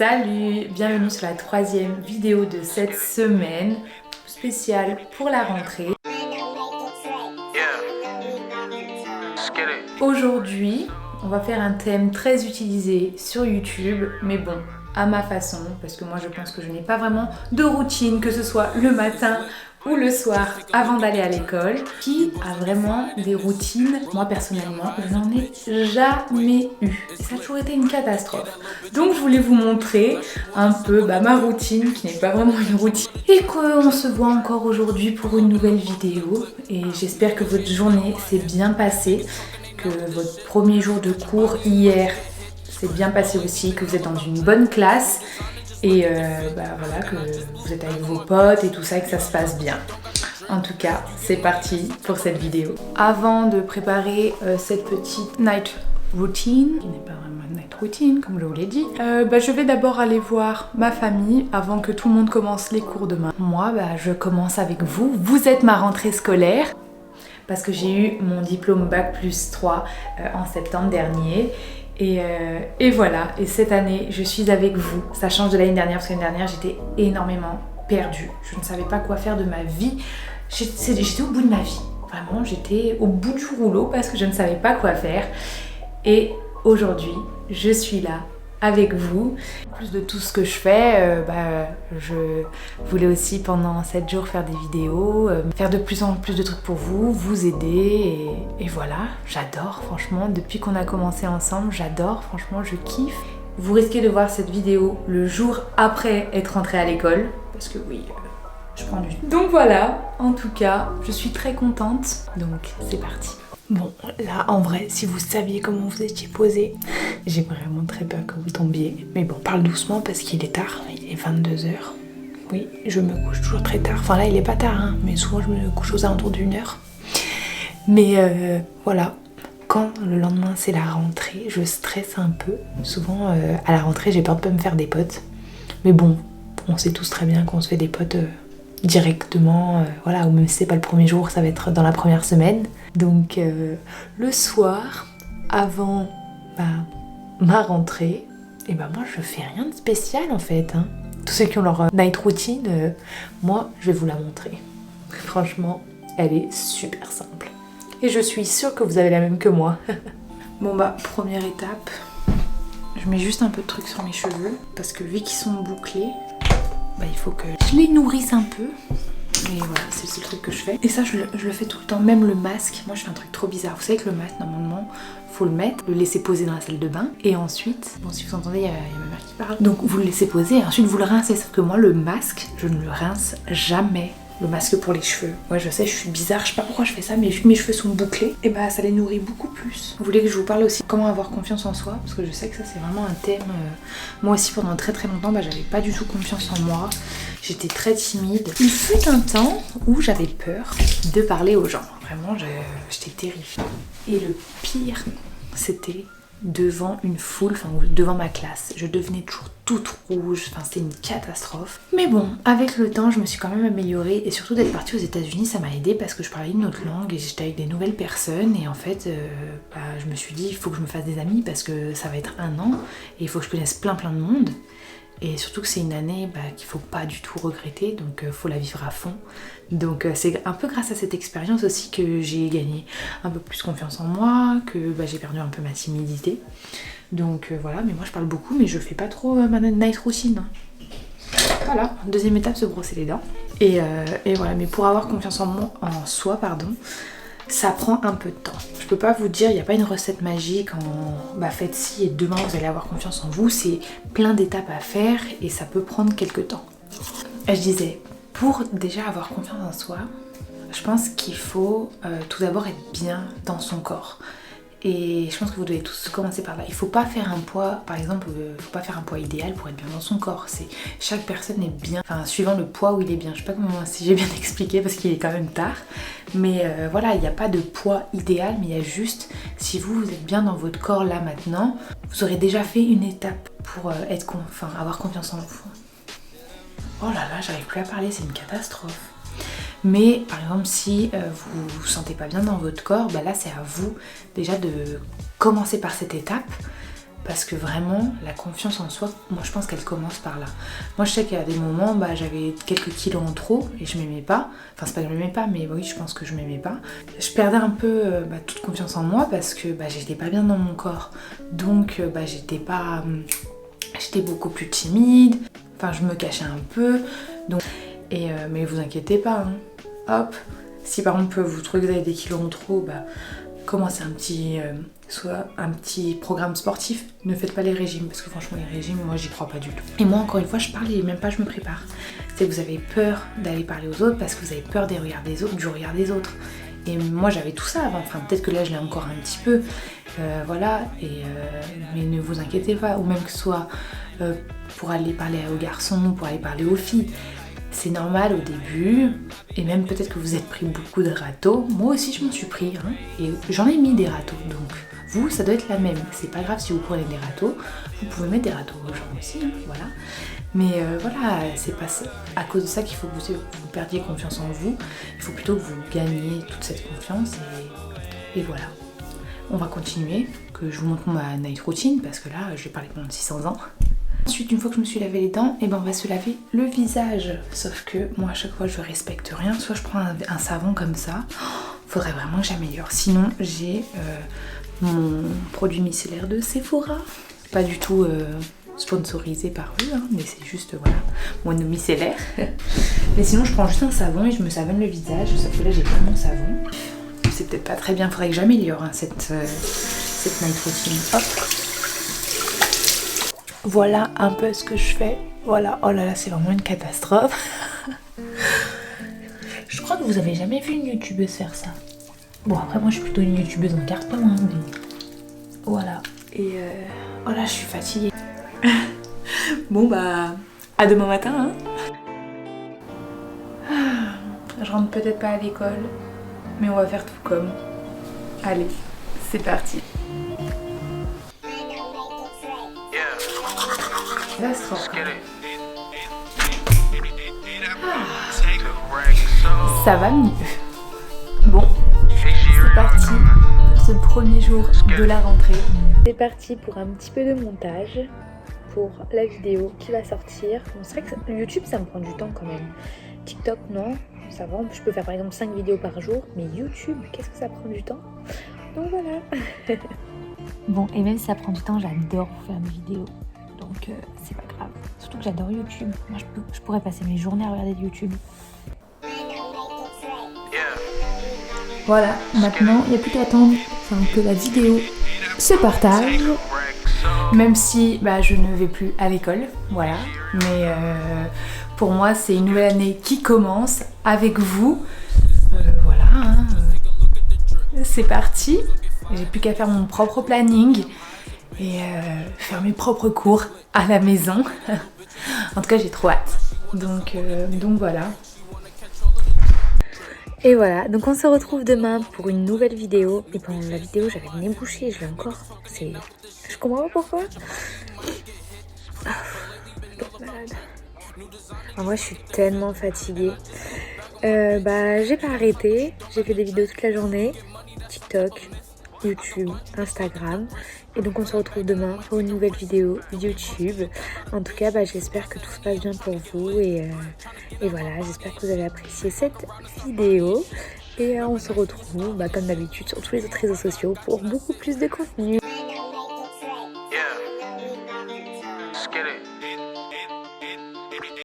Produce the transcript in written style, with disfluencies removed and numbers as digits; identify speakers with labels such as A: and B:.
A: Salut, bienvenue sur la troisième vidéo de cette semaine spéciale pour la rentrée. Aujourd'hui, on va faire un thème très utilisé sur YouTube, mais bon, à ma façon, parce que moi je pense que je n'ai pas vraiment de routine, que ce soit le matin ou le soir avant d'aller à l'école. Qui a vraiment des routines? Moi personnellement, je n'en ai jamais eu. Ça a toujours été une catastrophe. Donc je voulais vous montrer un peu ma routine, qui n'est pas vraiment une routine. Et qu'on se voit encore aujourd'hui pour une nouvelle vidéo. Et j'espère que votre journée s'est bien passée, que votre premier jour de cours hier s'est bien passé aussi, que vous êtes dans une bonne classe. Et voilà, que vous êtes avec vos potes et tout ça, et que ça se passe bien. En tout cas, c'est parti pour cette vidéo. Avant de préparer cette petite night routine, qui n'est pas vraiment une night routine comme je vous l'ai dit, je vais d'abord aller voir ma famille avant que tout le monde commence les cours demain. Moi, je commence avec vous. Vous êtes ma rentrée scolaire parce que j'ai eu mon diplôme Bac+3 en septembre dernier. Et voilà, et cette année, je suis avec vous. Ça change de l'année dernière, parce que l'année dernière, j'étais énormément perdue. Je ne savais pas quoi faire de ma vie. J'étais au bout de ma vie. Vraiment, j'étais au bout du rouleau parce que je ne savais pas quoi faire. Et aujourd'hui, je suis là avec vous. En plus de tout ce que je fais, je voulais aussi pendant 7 jours faire des vidéos, faire de plus en plus de trucs pour vous, vous aider et voilà, j'adore franchement, depuis qu'on a commencé ensemble, j'adore, franchement je kiffe. Vous risquez de voir cette vidéo le jour après être rentrée à l'école, parce que oui, je prends du temps. Donc voilà, en tout cas, je suis très contente, donc c'est parti. Bon, là, en vrai, si vous saviez comment vous étiez posé, j'ai vraiment très peur que vous tombiez. Mais bon, parle doucement parce qu'il est tard, il est 22h. Oui, je me couche toujours très tard. Enfin là, il est pas tard, hein, mais souvent je me couche aux alentours d'1h. Mais voilà, quand le lendemain c'est la rentrée, je stresse un peu. Souvent, à la rentrée, j'ai peur de pas me faire des potes. Mais bon, on sait tous très bien qu'on se fait des potes directement, voilà, ou même si c'est pas le premier jour, ça va être dans la première semaine. Donc le soir, avant ma rentrée, et moi je fais rien de spécial en fait, hein. Tous ceux qui ont leur night routine, moi je vais vous la montrer. Franchement, elle est super simple. Et je suis sûre que vous avez la même que moi. Bon première étape, je mets juste un peu de truc sur mes cheveux, parce que vu qu'ils sont bouclés, il faut que je les nourrisse un peu. Et voilà, c'est le truc que je fais. Et ça, je le fais tout le temps, même le masque. Moi, je fais un truc trop bizarre. Vous savez que le masque, normalement, faut le mettre, le laisser poser dans la salle de bain. Et ensuite, bon, si vous entendez, il y a ma mère qui parle. Donc, vous le laissez poser et ensuite, vous le rincez. Sauf que moi, le masque, je ne le rince jamais. Le masque pour les cheveux. Ouais, je sais, je suis bizarre, je sais pas pourquoi je fais ça, mais vu que mes cheveux sont bouclés, et ça les nourrit beaucoup plus. Vous voulez que je vous parle aussi de comment avoir confiance en soi? Parce que je sais que ça, c'est vraiment un thème. Moi aussi, pendant très très longtemps, j'avais pas du tout confiance en moi. J'étais très timide. Il fut un temps où j'avais peur de parler aux gens. Vraiment, j'étais terrifiée. Et le pire, c'était devant une foule, devant ma classe. Je devenais toujours toute rouge, c'était une catastrophe. Mais bon, avec le temps, je me suis quand même améliorée et surtout d'être partie aux États-Unis, ça m'a aidée parce que je parlais une autre langue et j'étais avec des nouvelles personnes et en fait, je me suis dit, il faut que je me fasse des amis parce que ça va être 1 an et il faut que je connaisse plein de monde. Et surtout que c'est une année qu'il faut pas du tout regretter, donc faut la vivre à fond. Donc c'est un peu grâce à cette expérience aussi que j'ai gagné un peu plus confiance en moi, que j'ai perdu un peu ma timidité. Donc voilà, mais moi je parle beaucoup, mais je fais pas trop ma night routine. Voilà, deuxième étape, se brosser les dents. Et voilà, mais pour avoir confiance en soi, ça prend un peu de temps. Je peux pas vous dire, il n'y a pas une recette magique faites ci et demain vous allez avoir confiance en vous. C'est plein d'étapes à faire et ça peut prendre quelques temps. Je disais, pour déjà avoir confiance en soi, je pense qu'il faut tout d'abord être bien dans son corps. Et je pense que vous devez tous commencer par là. Il faut pas faire un poids, par exemple, faut pas faire un poids idéal pour être bien dans son corps. Chaque personne est bien, suivant le poids où il est bien. Je sais pas si j'ai bien expliqué parce qu'il est quand même tard. Mais voilà, il n'y a pas de poids idéal, mais il y a juste, si vous êtes bien dans votre corps là maintenant, vous aurez déjà fait une étape pour avoir confiance en vous. Oh là là, j'arrive plus à parler, c'est une catastrophe. Mais par exemple, si vous vous sentez pas bien dans votre corps, là c'est à vous déjà de commencer par cette étape parce que vraiment la confiance en soi, moi je pense qu'elle commence par là. Moi je sais qu'il y a des moments, j'avais quelques kilos en trop et je m'aimais pas. Enfin c'est pas que je m'aimais pas, mais oui je pense que je m'aimais pas. Je perdais un peu toute confiance en moi parce que j'étais pas bien dans mon corps. Donc j'étais beaucoup plus timide. Enfin je me cachais un peu. Donc, mais vous inquiétez pas, hein. Hop, si par exemple vous trouvez que vous avez des kilos en trop, commencez soit un petit programme sportif. Ne faites pas les régimes parce que franchement les régimes, moi j'y crois pas du tout. Et moi encore une fois je parle et même pas je me prépare. C'est que vous avez peur d'aller parler aux autres parce que vous avez peur du regard des autres. Et moi j'avais tout ça avant, enfin peut-être que là je l'ai encore un petit peu, voilà, mais ne vous inquiétez pas, ou même que ce soit pour aller parler aux garçons, pour aller parler aux filles. C'est normal au début, et même peut-être que vous êtes pris beaucoup de râteaux. Moi aussi je m'en suis pris, hein, et j'en ai mis des râteaux, donc vous ça doit être la même. C'est pas grave si vous prenez des râteaux, vous pouvez mettre des râteaux aux gens aussi, hein, voilà. Mais voilà, c'est pas à cause de ça qu'il faut que vous perdiez confiance en vous. Il faut plutôt que vous gagniez toute cette confiance, et voilà. On va continuer, que je vous montre ma night routine, parce que là je vais parler pendant 600 ans. Ensuite, une fois que je me suis lavé les dents, on va se laver le visage. Sauf que moi, à chaque fois, je respecte rien. Soit je prends un savon comme ça. Faudrait vraiment que j'améliore. Sinon, j'ai mon produit micellaire de Sephora. Pas du tout sponsorisé par eux, hein, mais c'est juste, voilà, mon micellaire. Mais sinon, je prends juste un savon et je me savonne le visage. Sauf que là, j'ai pas mon savon. C'est peut-être pas très bien. Faudrait que j'améliore cette night routine. Hop. Voilà un peu ce que je fais. Voilà, oh là là, c'est vraiment une catastrophe. Je crois que vous avez jamais vu une youtubeuse faire ça. Bon, après, moi, je suis plutôt une youtubeuse en carton, hein, mais voilà. Et oh là, je suis fatiguée. Bon, à demain matin, hein. Je rentre peut-être pas à l'école, mais on va faire tout comme. Allez, c'est parti. Ça va mieux. Bon, c'est parti pour ce premier jour de la rentrée. C'est parti pour un petit peu de montage pour la vidéo qui va sortir. Bon, c'est vrai que YouTube ça me prend du temps quand même. TikTok non, ça va, je peux faire par exemple 5 vidéos par jour, mais YouTube, qu'est-ce que ça prend du temps? Donc voilà. Bon, et même si ça prend du temps, j'adore faire des vidéos. Donc c'est pas grave. Surtout que j'adore YouTube. Moi je pourrais passer mes journées à regarder YouTube. Voilà, maintenant il n'y a plus qu'à attendre que la vidéo se partage. Même si je ne vais plus à l'école, voilà. Mais pour moi c'est une nouvelle année qui commence avec vous. Voilà, hein. C'est parti. J'ai plus qu'à faire mon propre planning. Et faire mes propres cours à la maison. En tout cas j'ai trop hâte. Donc voilà. Et voilà, donc on se retrouve demain pour une nouvelle vidéo. Et pendant la vidéo j'avais le nez bouché, je l'ai encore. Je comprends pas pourquoi. Donc malade. Alors moi je suis tellement fatiguée. J'ai pas arrêté. J'ai fait des vidéos toute la journée. TikTok, YouTube, Instagram. Et donc on se retrouve demain pour une nouvelle vidéo YouTube. En tout cas j'espère que tout se passe bien pour vous et voilà, j'espère que vous avez apprécié cette vidéo. Et on se retrouve comme d'habitude sur tous les autres réseaux sociaux pour beaucoup plus de contenu.